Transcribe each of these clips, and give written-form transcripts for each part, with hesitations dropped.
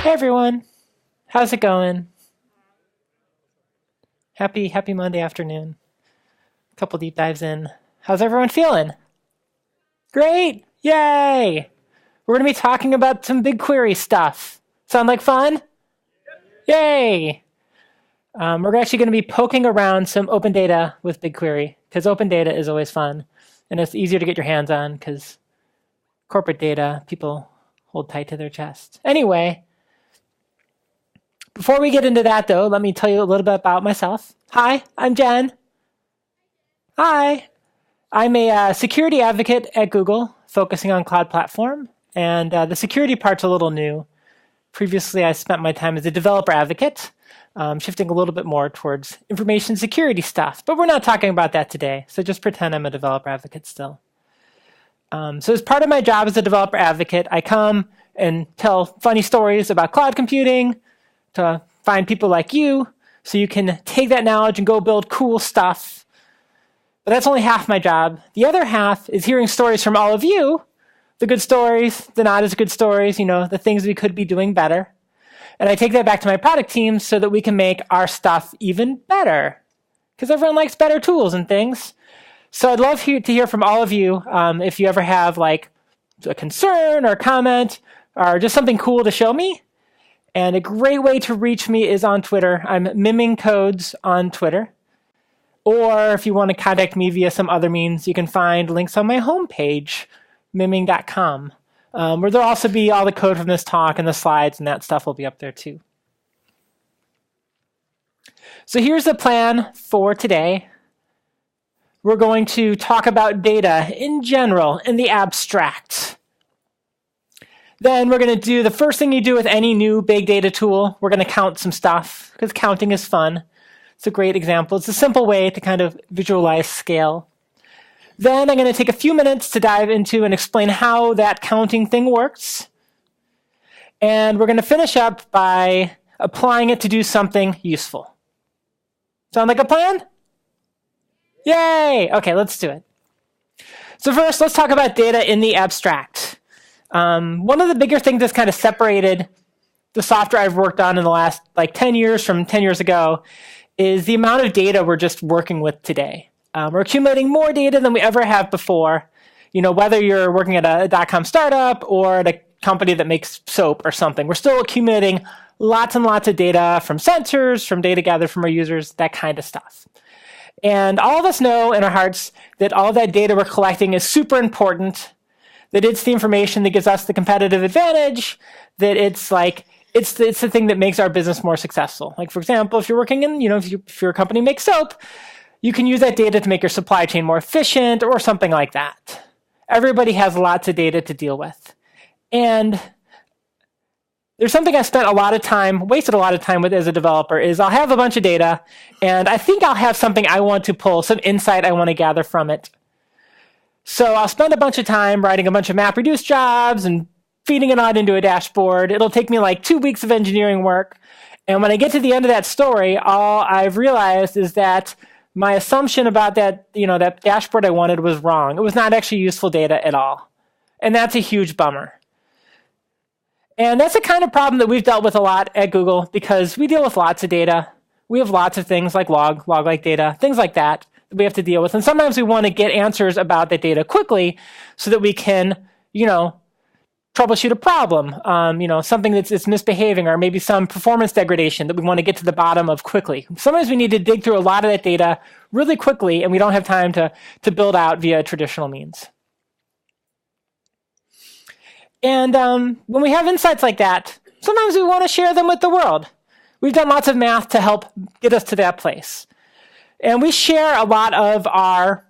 Hey everyone, how's it going? Happy Monday afternoon. A couple deep dives in. How's everyone feeling? Great! Yay! We're going to be talking about some BigQuery stuff. Sound like fun? Yay! We're actually going to be poking around some open data with BigQuery because open data is always fun and it's easier to get your hands on because corporate data, people hold tight to their chest. Anyway, before we get into that though, let me tell you a little bit about myself. Hi, I'm Jen. Hi. I'm a security advocate at Google, focusing on cloud platform, and the security part's a little new. Previously, I spent my time as a developer advocate, shifting a little bit more towards information security stuff, but we're not talking about that today, so just pretend I'm a developer advocate still. So as part of my job as a developer advocate, I come and tell funny stories about cloud computing to find people like you, so you can take that knowledge and go build cool stuff. But that's only half my job. The other half is hearing stories from all of you, the good stories, the not as good stories, the things we could be doing better. And I take that back to my product team so that we can make our stuff even better. Because everyone likes better tools and things. So I'd love to hear from all of you if you ever have like a concern or a comment or just something cool to show me. And a great way to reach me is on Twitter. I'm Miming Codes on Twitter. Or if you want to contact me via some other means, you can find links on my homepage, miming.com, where there'll also be all the code from this talk and the slides, and that stuff will be up there too. So here's the plan for today. We're going to talk about data in general, in the abstract. Then we're going to do the first thing you do with any new big data tool. We're going to count some stuff, because counting is fun. It's a great example. It's a simple way to kind of visualize scale. Then I'm going to take a few minutes to dive into and explain how that counting thing works. And we're going to finish up by applying it to do something useful. Sound like a plan? Yay! Okay, let's do it. So first, let's talk about data in the abstract. One of the bigger things that's kind of separated the software I've worked on in the last 10 years from 10 years ago is the amount of data we're just working with today. We're accumulating more data than we ever have before. Whether you're working at a .com startup or at a company that makes soap or something, we're still accumulating lots and lots of data from sensors, from data gathered from our users, that kind of stuff. And all of us know in our hearts that all that data we're collecting is super important, that it's the information that gives us the competitive advantage, that it's the thing that makes our business more successful. Like, for example, if you're working in, if your company makes soap, you can use that data to make your supply chain more efficient or something like that. Everybody has lots of data to deal with. And there's something I wasted a lot of time with as a developer is I'll have a bunch of data and I think I'll have something I want to pull, some insight I want to gather from it. So I'll spend a bunch of time writing a bunch of MapReduce jobs and feeding it out into a dashboard. It'll take me 2 weeks of engineering work. And when I get to the end of that story, all I've realized is that my assumption about that dashboard I wanted was wrong. It was not actually useful data at all. And that's a huge bummer. And that's the kind of problem that we've dealt with a lot at Google because we deal with lots of data. We have lots of things like log-like data, things like that we have to deal with. And sometimes we want to get answers about that data quickly so that we can, troubleshoot a problem, something that's misbehaving or maybe some performance degradation that we want to get to the bottom of quickly. Sometimes we need to dig through a lot of that data really quickly and we don't have time to build out via traditional means. And when we have insights like that, sometimes we want to share them with the world. We've done lots of math to help get us to that place. And we share a lot of our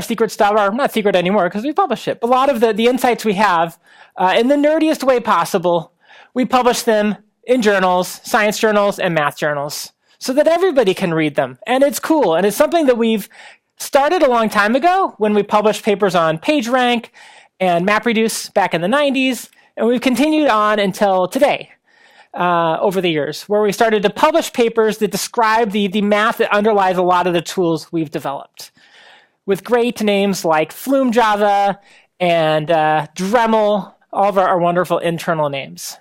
secret stuff, or not secret anymore because we publish it, but a lot of the insights we have in the nerdiest way possible, we publish them in journals, science journals, and math journals so that everybody can read them. And it's cool. And it's something that we've started a long time ago when we published papers on PageRank and MapReduce back in the 90s. And we've continued on until today. Over the years, where we started to publish papers that describe the math that underlies a lot of the tools we've developed, with great names like Flume Java and Dremel, all of our wonderful internal names.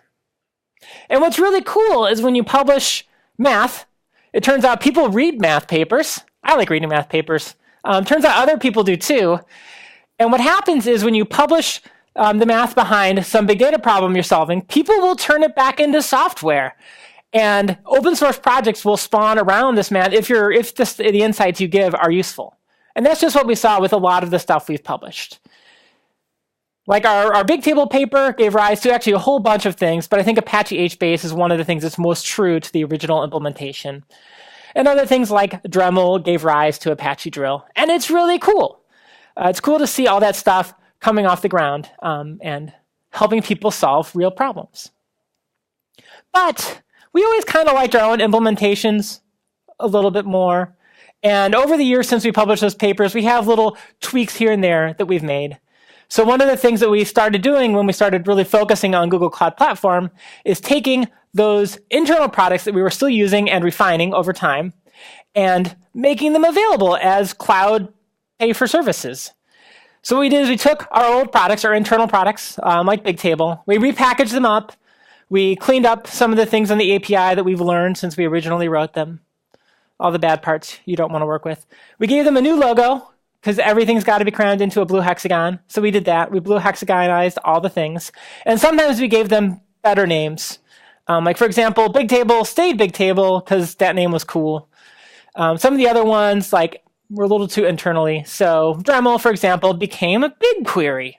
And what's really cool is when you publish math, it turns out people read math papers. I like reading math papers. Turns out other people do too. And what happens is when you publish the math behind some big data problem you're solving, people will turn it back into software. And open source projects will spawn around this math if the insights you give are useful. And that's just what we saw with a lot of the stuff we've published. Like our big table paper gave rise to actually a whole bunch of things, but I think Apache HBase is one of the things that's most true to the original implementation. And other things like Dremel gave rise to Apache Drill. And it's really cool. It's cool to see all that stuff coming off the ground and helping people solve real problems. But we always kind of liked our own implementations a little bit more. And over the years since we published those papers, we have little tweaks here and there that we've made. So one of the things that we started doing when we started really focusing on Google Cloud Platform is taking those internal products that we were still using and refining over time and making them available as cloud pay for services. So what we did is we took our old products, our internal products, like Bigtable, we repackaged them up, we cleaned up some of the things on the API that we've learned since we originally wrote them, all the bad parts you don't want to work with. We gave them a new logo, because everything's got to be crammed into a blue hexagon. So we did that. We blue hexagonized all the things. And sometimes we gave them better names. Like, for example, Bigtable stayed Bigtable because that name was cool. Some of the other ones, like, were a little too internally. So Dremel, for example, became a BigQuery.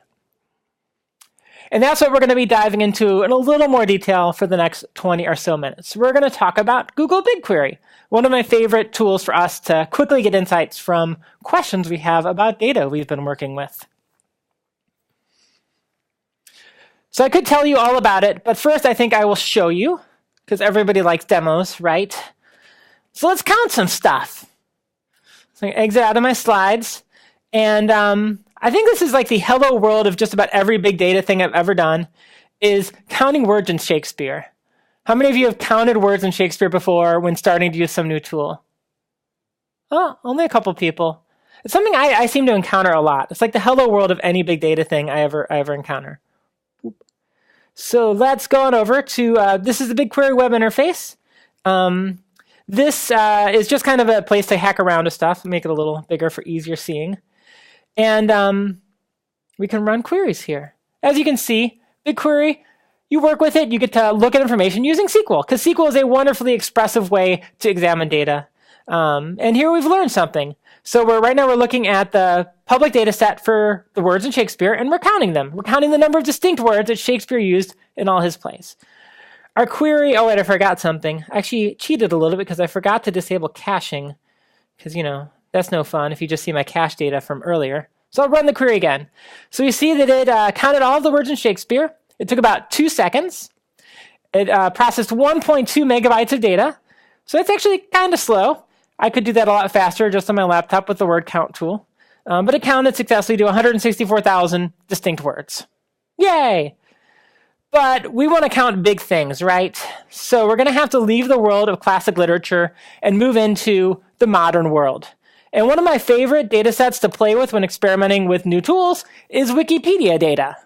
And that's what we're going to be diving into in a little more detail for the next 20 or so minutes. We're going to talk about Google BigQuery, one of my favorite tools for us to quickly get insights from questions we have about data we've been working with. So I could tell you all about it, but first I think I will show you, because everybody likes demos, right? So let's count some stuff. So I exit out of my slides, and I think this is like the hello world of just about every big data thing I've ever done, is counting words in Shakespeare. How many of you have counted words in Shakespeare before when starting to use some new tool? Oh, only a couple people. It's something I seem to encounter a lot. It's like the hello world of any big data thing I ever encounter. So let's go on over to, this is the BigQuery web interface. This is just kind of a place to hack around with stuff, make it a little bigger for easier seeing. And we can run queries here. As you can see, BigQuery, you work with it, you get to look at information using SQL, because SQL is a wonderfully expressive way to examine data. And here we've learned something. So right now we're looking at the public data set for the words in Shakespeare, and we're counting them. We're counting the number of distinct words that Shakespeare used in all his plays. Our query, oh wait, I forgot something. I actually cheated a little bit because I forgot to disable caching, because, you know, that's no fun if you just see my cache data from earlier. So I'll run the query again. So we see that it counted all of the words in Shakespeare. It took about 2 seconds. It processed 1.2 megabytes of data. So that's actually kind of slow. I could do that a lot faster just on my laptop with the word count tool. But it counted successfully to 164,000 distinct words. Yay! But we want to count big things, right? So we're going to have to leave the world of classic literature and move into the modern world. And one of my favorite data sets to play with when experimenting with new tools is Wikipedia data.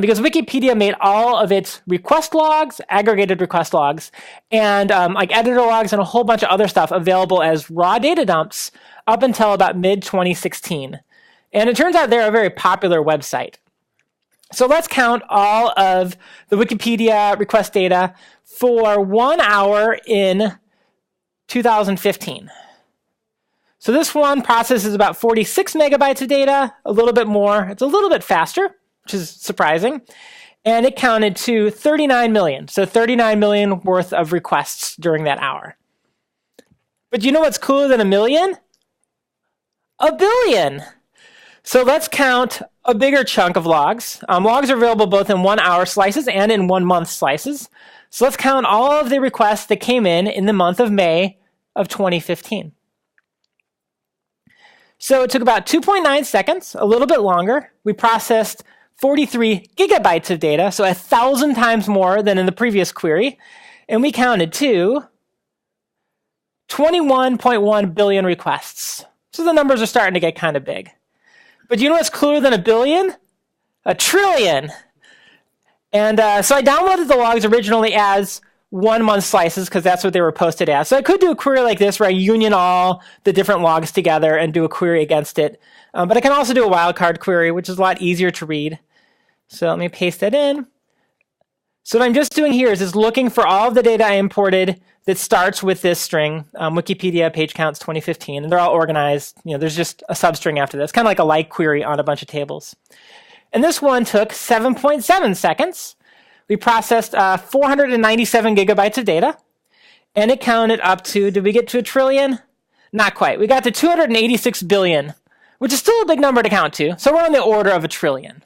Because Wikipedia made all of its request logs, aggregated request logs, and like editor logs and a whole bunch of other stuff available as raw data dumps up until about mid-2016. And it turns out they're a very popular website. So let's count all of the Wikipedia request data for 1 hour in 2015. So this one processes about 46 megabytes of data, a little bit more. It's a little bit faster, which is surprising. And it counted to 39 million. So 39 million worth of requests during that hour. But you know what's cooler than a million? A billion. So let's count a bigger chunk of logs. Logs are available both in 1 hour slices and in 1 month slices. So let's count all of the requests that came in the month of May of 2015. So it took about 2.9 seconds, a little bit longer. We processed 43 gigabytes of data, so 1,000 times more than in the previous query. And we counted to 21.1 billion requests. So the numbers are starting to get kind of big. But you know what's cooler than a billion? A trillion. And so I downloaded the logs originally as 1 month slices because that's what they were posted as. So I could do a query like this where I union all the different logs together and do a query against it. But I can also do a wildcard query, which is a lot easier to read. So let me paste that in. So what I'm just doing here is looking for all of the data I imported that starts with this string, Wikipedia page counts 2015, and they're all organized. There's just a substring after this, kind of like a like query on a bunch of tables. And this one took 7.7 seconds. We processed 497 gigabytes of data, and it counted up to, did we get to 1 trillion? Not quite. We got to 286 billion, which is still a big number to count to. So we're on the order of 1 trillion.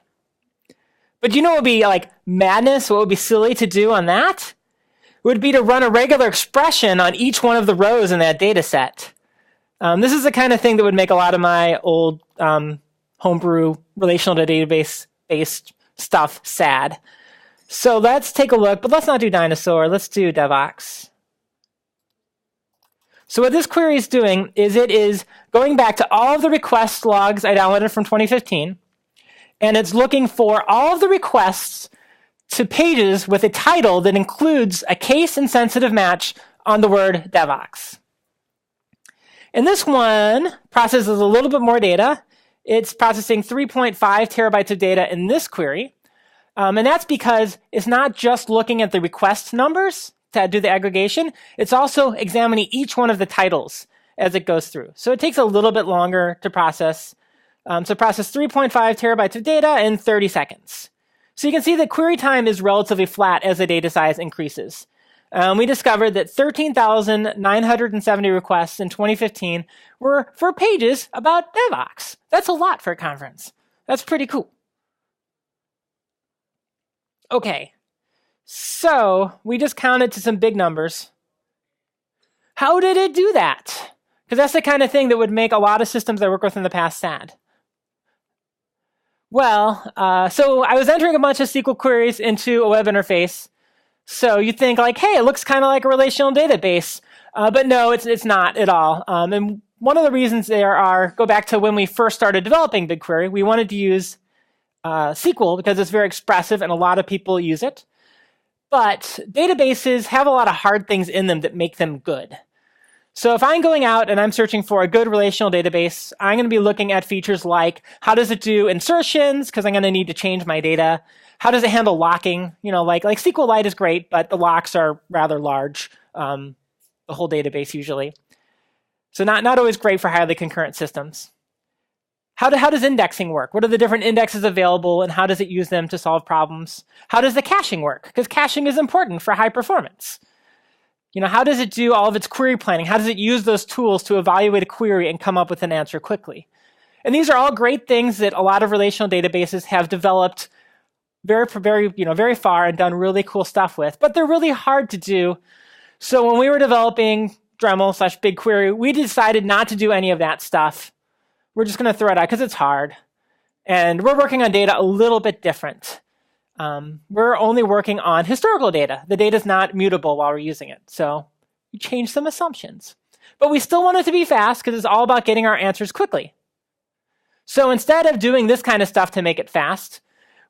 But what would be like madness? What would be silly to do on that? It would be to run a regular expression on each one of the rows in that data set. This is the kind of thing that would make a lot of my old homebrew relational database-based stuff sad. So let's take a look, but let's not do dinosaur. Let's do Devoxx. So what this query is doing is it is going back to all of the request logs I downloaded from 2015, and it's looking for all of the requests to pages with a title that includes a case-insensitive match on the word Devoxx. And this one processes a little bit more data. It's processing 3.5 terabytes of data in this query. And that's because it's not just looking at the request numbers to do the aggregation. It's also examining each one of the titles as it goes through. So it takes a little bit longer to process. So process 3.5 terabytes of data in 30 seconds. So you can see that query time is relatively flat as the data size increases. We discovered that 13,970 requests in 2015 were for pages about Devoxx. That's a lot for a conference. That's pretty cool. Okay, so we just counted to some big numbers. How did it do that? Because that's the kind of thing that would make a lot of systems I work with in the past sad. Well, so I was entering a bunch of SQL queries into a web interface. So you think like, hey, it looks kind of like a relational database. But no, it's not at all. And one of the reasons go back to when we first started developing BigQuery. We wanted to use SQL because it's very expressive and a lot of people use it. But databases have a lot of hard things in them that make them good. So if I'm going out and I'm searching for a good relational database, I'm going to be looking at features like how does it do insertions, because I'm going to need to change my data. How does it handle locking? Like SQLite is great, but the locks are rather large, the whole database usually. So not always great for highly concurrent systems. How does indexing work? What are the different indexes available and how does it use them to solve problems? How does the caching work? Because caching is important for high performance. How does it do all of its query planning? How does it use those tools to evaluate a query and come up with an answer quickly? And these are all great things that a lot of relational databases have developed very far and done really cool stuff with, but they're really hard to do. So when we were developing Dremel/BigQuery, we decided not to do any of that stuff. We're just going to throw it out because it's hard. And we're working on data a little bit different. We're only working on historical data. The data is not mutable while we're using it. So we changed some assumptions. But we still want it to be fast because it's all about getting our answers quickly. So instead of doing this kind of stuff to make it fast,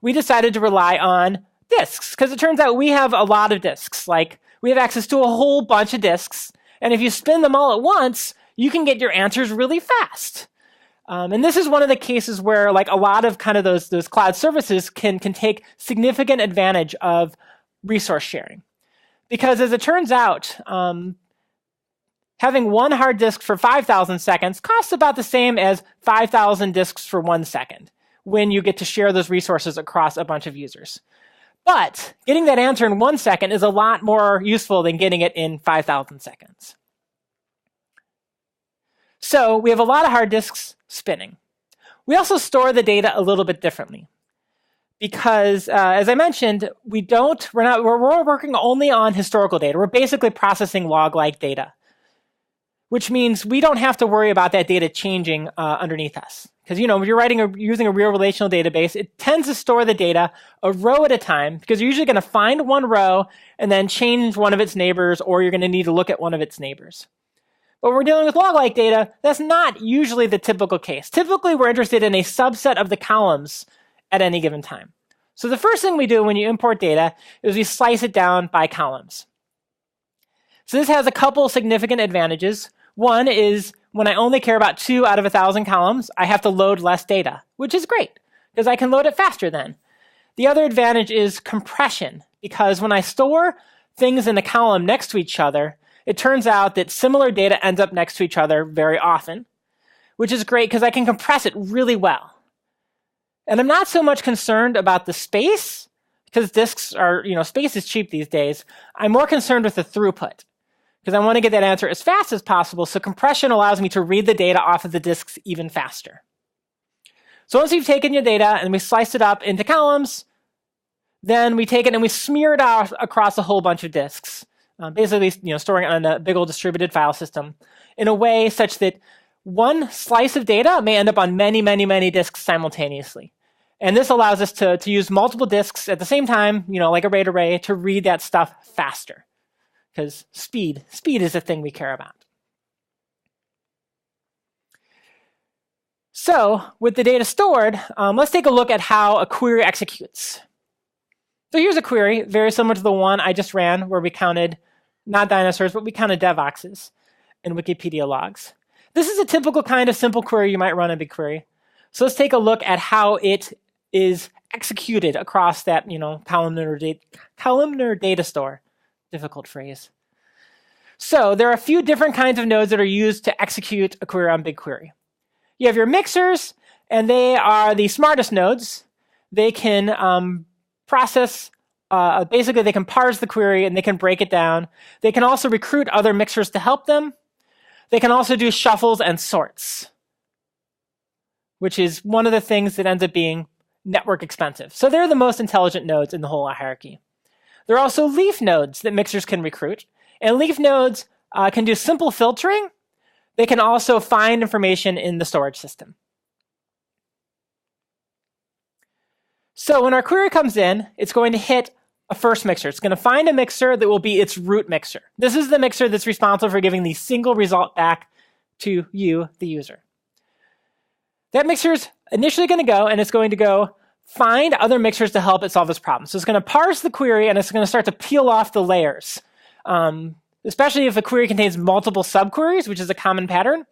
we decided to rely on disks. Because it turns out we have a lot of disks. Like we have access to a whole bunch of disks. And if you spin them all at once, you can get your answers really fast. And this is one of the cases where like a lot of kind of those cloud services can take significant advantage of resource sharing. Because as it turns out, having one hard disk for 5,000 seconds costs about the same as 5,000 disks for 1 second when you get to share those resources across a bunch of users. But getting that answer in 1 second is a lot more useful than getting it in 5,000 seconds. So we have a lot of hard disks spinning. We also store the data a little bit differently because, as I mentioned, we're working only on historical data. We're basically processing log-like data, which means we don't have to worry about that data changing underneath us. Because when you're using a real relational database, it tends to store the data a row at a time because you're usually going to find one row and then change one of its neighbors, or you're going to need to look at one of its neighbors. But when we're dealing with log-like data, that's not usually the typical case. Typically, we're interested in a subset of the columns at any given time. So the first thing we do when you import data is we slice it down by columns. So this has a couple significant advantages. One is when I only care about 2 out of 1,000 columns, I have to load less data, which is great because I can load it faster then. The other advantage is compression, because when I store things in a column next to each other, it turns out that similar data ends up next to each other very often, which is great because I can compress it really well. And I'm not so much concerned about the space, because disks are, space is cheap these days. I'm more concerned with the throughput, because I want to get that answer as fast as possible, so compression allows me to read the data off of the disks even faster. So once we've taken your data and we sliced it up into columns, then we take it and we smear it out across a whole bunch of disks, basically storing it on a big old distributed file system in a way such that one slice of data may end up on many, many, many disks simultaneously. And this allows us to use multiple disks at the same time, like a RAID array, to read that stuff faster. Because speed is the thing we care about. So with the data stored, let's take a look at how a query executes. So here's a query, very similar to the one I just ran, where we counted, not dinosaurs, but we counted Devoxxes and Wikipedia logs. This is a typical kind of simple query you might run in BigQuery. So let's take a look at how it is executed across that, columnar data store. Difficult phrase. So there are a few different kinds of nodes that are used to execute a query on BigQuery. You have your mixers, and they are the smartest nodes. They can process, basically they can parse the query and they can break it down. They can also recruit other mixers to help them. They can also do shuffles and sorts, which is one of the things that ends up being network expensive. So they're the most intelligent nodes in the whole hierarchy. There are also leaf nodes that mixers can recruit. And leaf nodes can do simple filtering. They can also find information in the storage system. So when our query comes in, it's going to hit a first mixer. It's going to find a mixer that will be its root mixer. This is the mixer that's responsible for giving the single result back to you, the user. That mixer is initially going to go, and it's going to go find other mixers to help it solve this problem. So it's going to parse the query, and it's going to start to peel off the layers. Especially if a query contains multiple subqueries, which is a common pattern.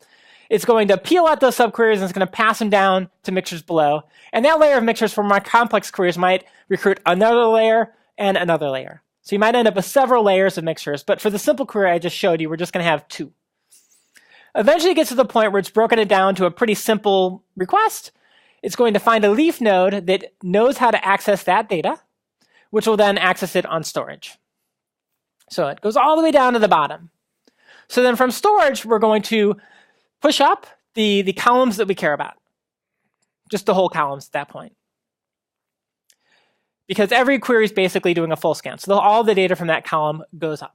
It's going to peel out those subqueries and it's going to pass them down to mixers below. And that layer of mixers for more complex queries might recruit another layer and another layer. So you might end up with several layers of mixers, but for the simple query I just showed you, we're just going to have 2. Eventually it gets to the point where it's broken it down to a pretty simple request. It's going to find a leaf node that knows how to access that data, which will then access it on storage. So it goes all the way down to the bottom. So then from storage, we're going to push up the columns that we care about. Just the whole columns at that point. Because every query is basically doing a full scan. So all the data from that column goes up.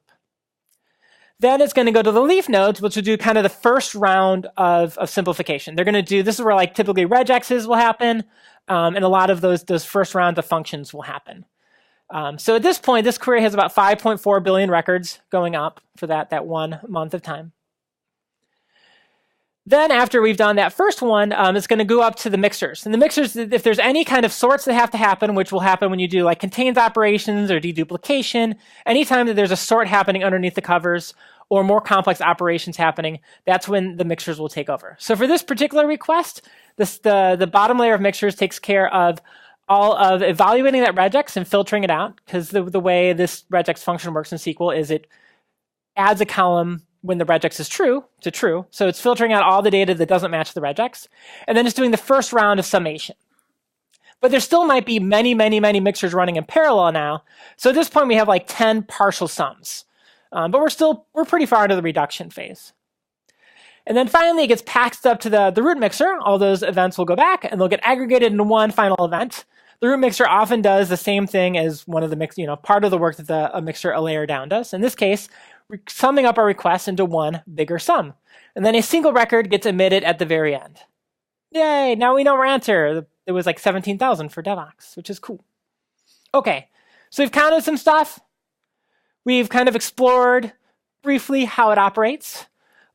Then it's going to go to the leaf nodes, which will do kind of the first round of simplification. They're going to do, this is where like typically regexes will happen, and a lot of those first rounds of functions will happen. So at this point, this query has about 5.4 billion records going up for that 1 month of time. Then after we've done that first one, it's going to go up to the mixers. And the mixers, if there's any kind of sorts that have to happen, which will happen when you do like contains operations or deduplication, anytime that there's a sort happening underneath the covers or more complex operations happening, that's when the mixers will take over. So for this particular request, the bottom layer of mixers takes care of all of evaluating that regex and filtering it out, because the way this regex function works in SQL is it adds a column when the regex is true to true. So it's filtering out all the data that doesn't match the regex. And then it's doing the first round of summation. But there still might be many, many, many mixers running in parallel now. So at this point, we have like 10 partial sums. But we're pretty far into the reduction phase. And then finally, it gets packed up to the root mixer. All those events will go back, and they'll get aggregated into one final event. The root mixer often does the same thing as one of the part of the work that a mixer a layer down does. In this case, we're summing up our requests into one bigger sum. And then a single record gets emitted at the very end. Yay, now we know our answer. It was like 17,000 for Devoxx, which is cool. Okay, so we've counted some stuff. We've kind of explored briefly how it operates.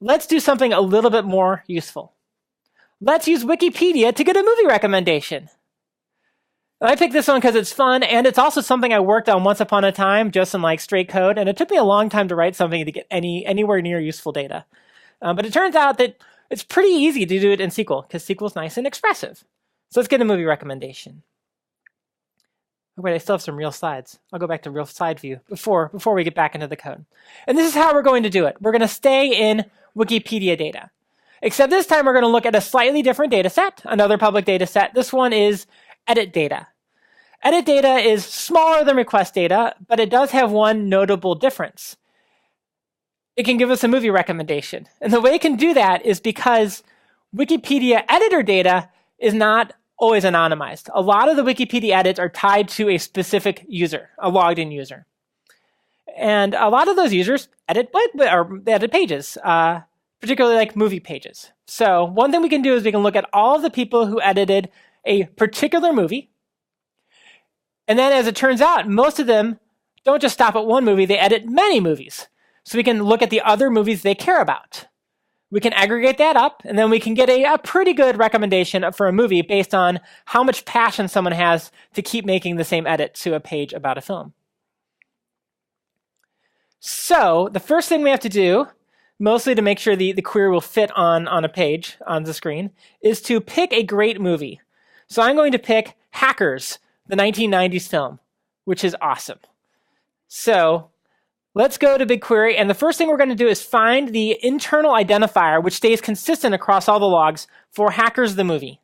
Let's do something a little bit more useful. Let's use Wikipedia to get a movie recommendation. And I picked this one because it's fun, and it's also something I worked on once upon a time, just in like straight code, and it took me a long time to write something to get anywhere near useful data. But it turns out that it's pretty easy to do it in SQL, because SQL is nice and expressive. So let's get a movie recommendation. Oh, wait, I still have some real slides. I'll go back to real side view before we get back into the code. And this is how we're going to do it. We're going to stay in Wikipedia data. Except this time we're going to look at a slightly different data set, another public data set. This one is edit data. Edit data is smaller than request data, but it does have one notable difference. It can give us a movie recommendation. And the way it can do that is because Wikipedia editor data is not always anonymized. A lot of the Wikipedia edits are tied to a specific user, a logged in user. And a lot of those users edit pages, particularly like movie pages. So one thing we can do is we can look at all of the people who edited a particular movie. And then as it turns out, most of them don't just stop at one movie, they edit many movies. So we can look at the other movies they care about. We can aggregate that up, and then we can get a pretty good recommendation for a movie based on how much passion someone has to keep making the same edit to a page about a film. So the first thing we have to do, mostly to make sure the query will fit on a page on the screen, is to pick a great movie. So I'm going to pick Hackers, the 1990s film, which is awesome. So let's go to BigQuery, and the first thing we're going to do is find the internal identifier, which stays consistent across all the logs for Hackers the movie.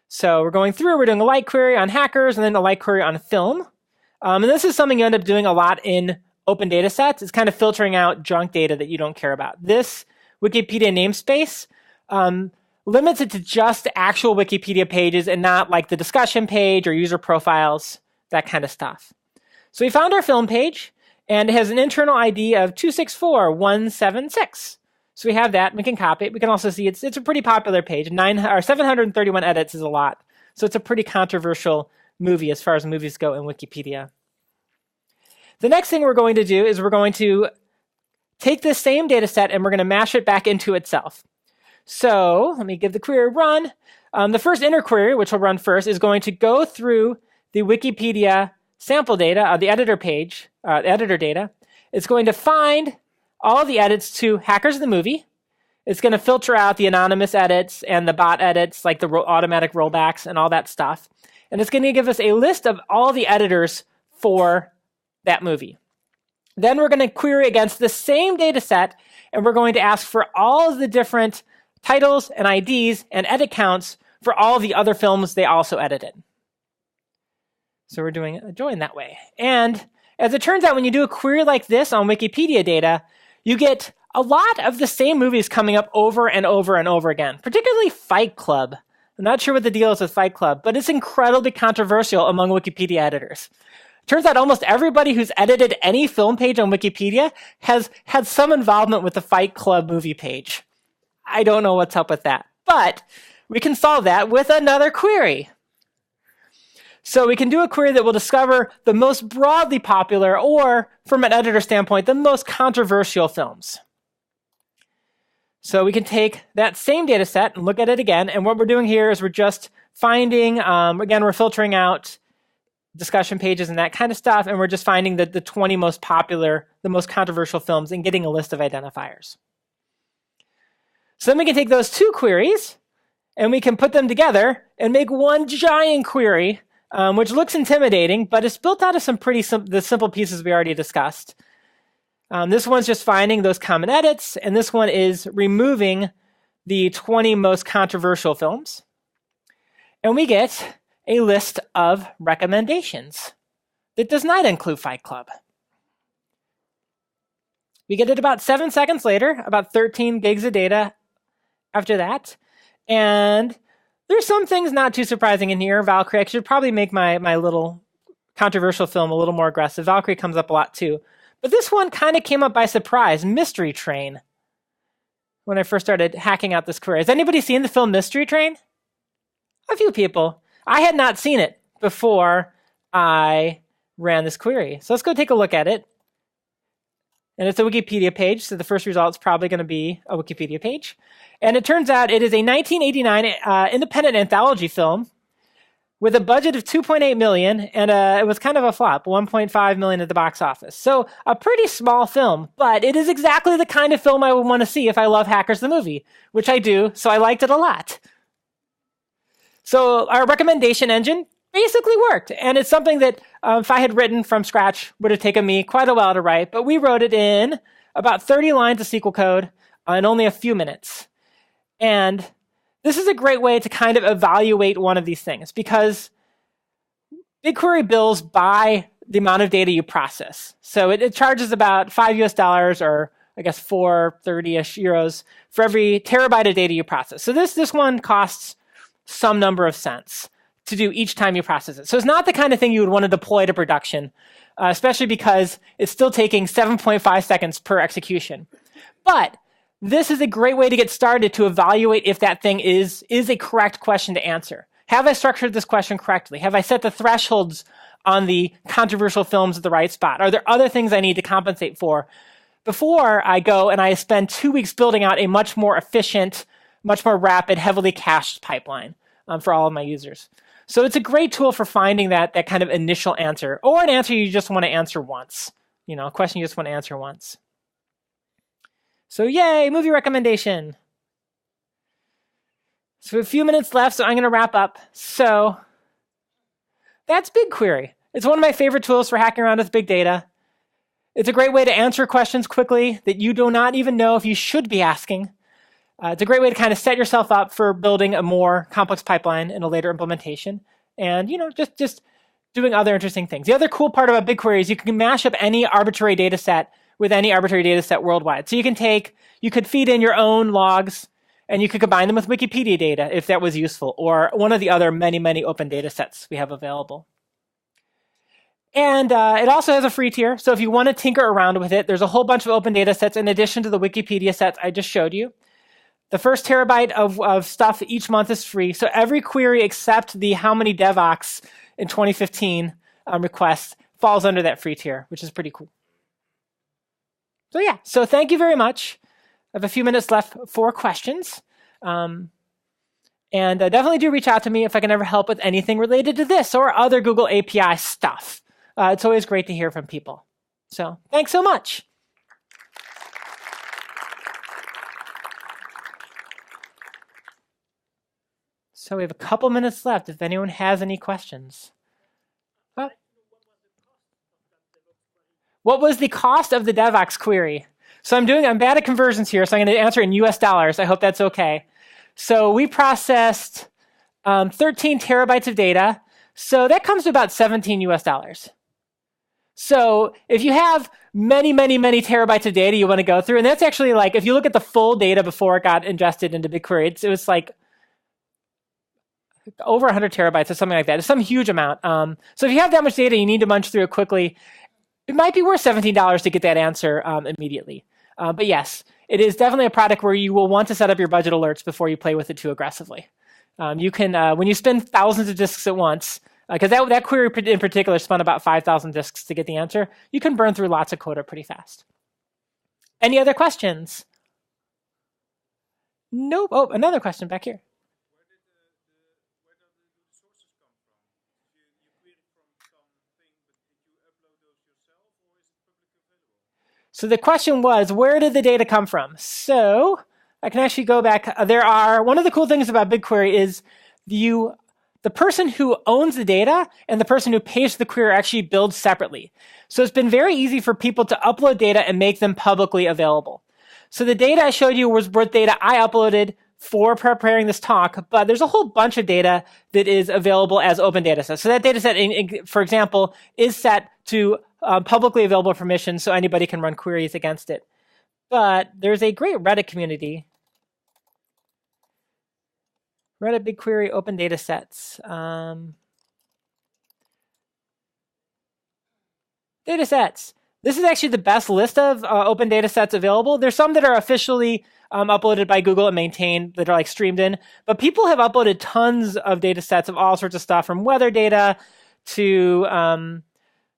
So we're going through, we're doing a light query on Hackers, and then a light query on film. And this is something you end up doing a lot in open data sets. It's kind of filtering out junk data that you don't care about. This Wikipedia namespace limits it to just actual Wikipedia pages and not like the discussion page or user profiles, that kind of stuff. So we found our film page, and it has an internal ID of 264176. So we have that, and we can copy it. We can also see it's a pretty popular page. 731 edits is a lot. So it's a pretty controversial movie as far as movies go in Wikipedia. The next thing we're going to do is we're going to take this same data set and we're going to mash it back into itself. So let me give the query a run. The first inner query, which will run first, is going to go through the Wikipedia sample data, the editor page, editor data. It's going to find all the edits to Hackers the movie. It's going to filter out the anonymous edits and the bot edits, like the automatic rollbacks and all that stuff. And it's going to give us a list of all the editors for that movie. Then we're going to query against the same data set, and we're going to ask for all of the different titles and IDs and edit counts for all of the other films they also edited. So we're doing a join that way. And as it turns out, when you do a query like this on Wikipedia data, you get a lot of the same movies coming up over and over and over again, particularly Fight Club. I'm not sure what the deal is with Fight Club, but it's incredibly controversial among Wikipedia editors. Turns out almost everybody who's edited any film page on Wikipedia has had some involvement with the Fight Club movie page. I don't know what's up with that, but we can solve that with another query. So we can do a query that will discover the most broadly popular, or from an editor standpoint, the most controversial films. So we can take that same data set and look at it again. And what we're doing here is we're just finding, again, we're filtering out discussion pages and that kind of stuff. And we're just finding the 20 most popular, the most controversial films and getting a list of identifiers. So then we can take those two queries and we can put them together and make one giant query, which looks intimidating, but it's built out of some the simple pieces we already discussed. This one's just finding those common edits, and this one is removing the 20 most controversial films. And we get a list of recommendations that does not include Fight Club. We get it about 7 seconds later, about 13 gigs of data after that. And there's some things not too surprising in here. Valkyrie, I should probably make my little controversial film a little more aggressive. Valkyrie comes up a lot too. But this one kind of came up by surprise, Mystery Train, when I first started hacking out this query. Has anybody seen the film Mystery Train? A few people. I had not seen it before I ran this query. So let's go take a look at it. And it's a Wikipedia page, so the first result is probably going to be a Wikipedia page. And it turns out it is a 1989 independent anthology film with a budget of 2.8 million, and it was kind of a flop, 1.5 million at the box office. So a pretty small film, but it is exactly the kind of film I would want to see if I love Hackers the movie, which I do, so I liked it a lot. So our recommendation engine basically worked, and it's something that if I had written from scratch would have taken me quite a while to write, but we wrote it in about 30 lines of SQL code in only a few minutes. And this is a great way to kind of evaluate one of these things, because BigQuery bills by the amount of data you process. So it charges about $5 or I guess 430-ish euros for every terabyte of data you process. So this one costs some number of cents to do each time you process it. So it's not the kind of thing you would want to deploy to production, especially because it's still taking 7.5 seconds per execution. But this is a great way to get started to evaluate if that thing is a correct question to answer. Have I structured this question correctly? Have I set the thresholds on the controversial films at the right spot? Are there other things I need to compensate for before I go and I spend 2 weeks building out a much more efficient, much more rapid, heavily cached pipeline for all of my users? So it's a great tool for finding that kind of initial answer, or an answer you just want to answer once. A question you just want to answer once. So yay, movie recommendation. So a few minutes left, so I'm going to wrap up. So that's BigQuery. It's one of my favorite tools for hacking around with big data. It's a great way to answer questions quickly that you do not even know if you should be asking. It's a great way to kind of set yourself up for building a more complex pipeline in a later implementation. And, just doing other interesting things. The other cool part about BigQuery is you can mash up any arbitrary data set with any arbitrary data set worldwide. So you could feed in your own logs, and you could combine them with Wikipedia data if that was useful, or one of the other many, many open data sets we have available. And it also has a free tier. So if you want to tinker around with it, there's a whole bunch of open data sets in addition to the Wikipedia sets I just showed you. The first terabyte of stuff each month is free. So every query except the how many Devoxx in 2015 request falls under that free tier, which is pretty cool. So yeah, so thank you very much. I have a few minutes left for questions. And definitely do reach out to me if I can ever help with anything related to this or other Google API stuff. It's always great to hear from people. So thanks so much. So we have a couple minutes left if anyone has any questions. What was the cost of the Devoxx query? So I'm bad at conversions here, so I'm going to answer in US dollars. I hope that's okay. So we processed 13 terabytes of data. So that comes to about 17 US dollars. So if you have many, many, many terabytes of data you want to go through, and that's actually like, if you look at the full data before it got ingested into BigQuery, it was like over 100 terabytes or something like that. It's some huge amount. So if you have that much data, you need to munch through it quickly. It might be worth $17 to get that answer immediately. But yes, it is definitely a product where you will want to set up your budget alerts before you play with it too aggressively. You can, when you spin thousands of disks at once, because that query in particular spun about 5,000 disks to get the answer, you can burn through lots of code pretty fast. Any other questions? Nope. Oh, another question back here. So the question was, where did the data come from? So I can actually go back. One of the cool things about BigQuery is the person who owns the data and the person who pays for the query are actually billed separately. So it's been very easy for people to upload data and make them publicly available. So the data I showed you was data I uploaded for preparing this talk, but there's a whole bunch of data that is available as open data sets. So that data set, for example, is set to publicly available permissions so anybody can run queries against it. But there's a great Reddit community. Reddit BigQuery open data sets. Data sets. This is actually the best list of open data sets available. There's some that are officially uploaded by Google and maintained that are like streamed in, but people have uploaded tons of data sets of all sorts of stuff, from weather data to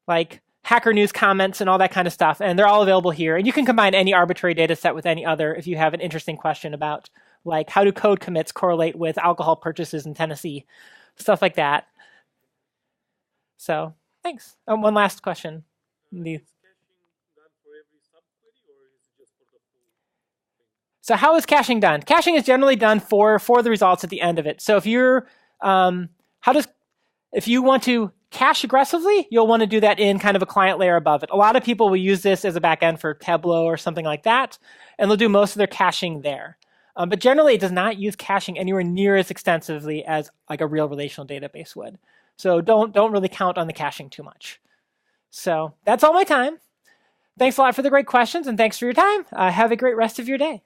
like Hacker News comments and all that kind of stuff, and they're all available here. And you can combine any arbitrary data set with any other if you have an interesting question about like how do code commits correlate with alcohol purchases in Tennessee, stuff like that. So thanks. One last question. So how is caching done? Caching is generally done for the results at the end of it. So if you're, if you want to cache aggressively, you'll want to do that in kind of a client layer above it. A lot of people will use this as a backend for Tableau or something like that, and they'll do most of their caching there. But generally, it does not use caching anywhere near as extensively as like a real relational database would. So don't really count on the caching too much. So that's all my time. Thanks a lot for the great questions, and thanks for your time. Have a great rest of your day.